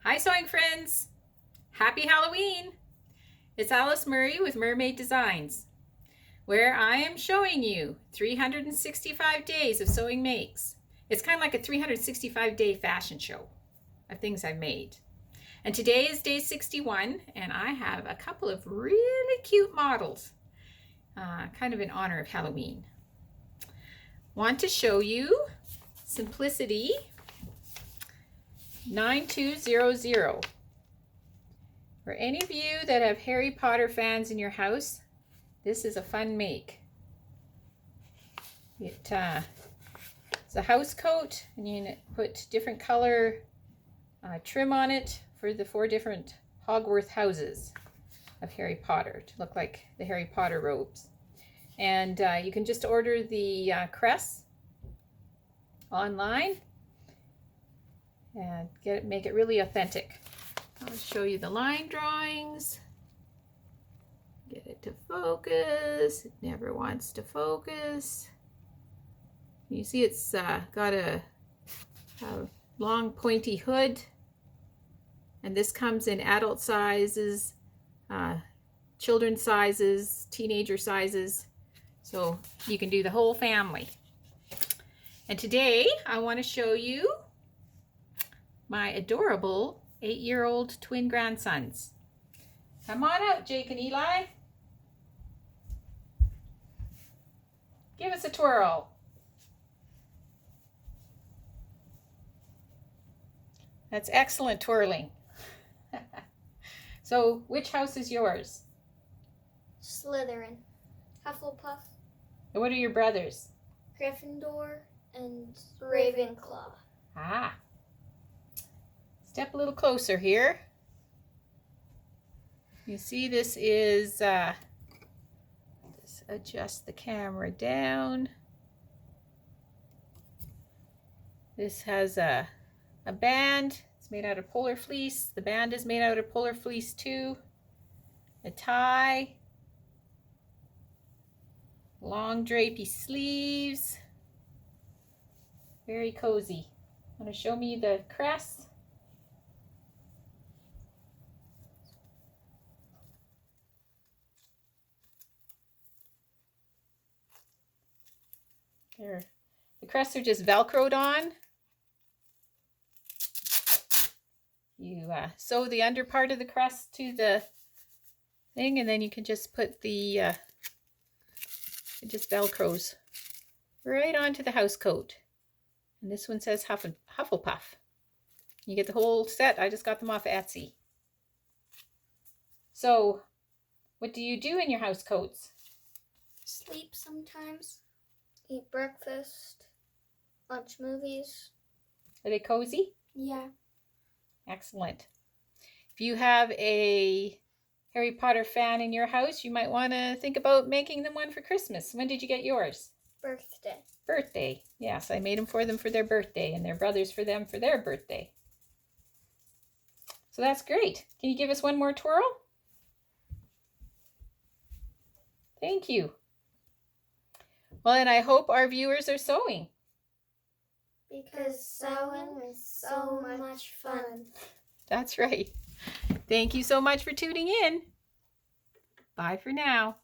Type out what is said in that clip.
Hi sewing friends! Happy Halloween! It's Alice Murray with Murr-Made Designs, where I am showing you 365 days of sewing makes. It's kind of like a 365-day fashion show of things I've made. And today is day 61, and I have a couple of really cute models, kind of in honor of Halloween. Want to show you Simplicity 9200. For any of you that have Harry Potter fans in your house, this is a fun make. It's a house coat, and you can put different color trim on it for the 4 different Hogwarts Houses of Harry Potter to look like the Harry Potter robes. And you can just order the crests online and make it really authentic. I'll show you the line drawings. Get it to focus. It never wants to focus. You see it's got a long pointy hood, and this comes in adult sizes, children's sizes, teenager sizes, so you can do the whole family. And today I want to show you my adorable 8-year-old twin grandsons. Come on out, Jake and Eli. Give us a twirl. That's excellent twirling. So, which house is yours? Slytherin. Hufflepuff. And what are your brothers? Gryffindor and Ravenclaw. Ah. Step a little closer here. You see this is, just adjust the camera down. This has a band. It's made out of polar fleece. The band is made out of polar fleece too. A tie. Long drapey sleeves. Very cozy. Want to show me the crests? There. The crests are just Velcroed on. You sew the under part of the crest to the thing, and then you can just put the, it just Velcros right onto the house coat. And this one says Hufflepuff. You get the whole set. I just got them off Etsy. So, what do you do in your house coats? Sleep sometimes. Eat breakfast. Watch movies. Are they cozy? Yeah. Excellent. If you have a Harry Potter fan in your house, you might want to think about making them one for Christmas. When did you get yours? Birthday. Birthday. Yes, I made them for their birthday, and their brothers for them for their birthday. So that's great. Can you give us one more twirl? Thank you. Well, and I hope our viewers are sewing. Because sewing is so much fun. That's right. Thank you so much for tuning in. Bye for now.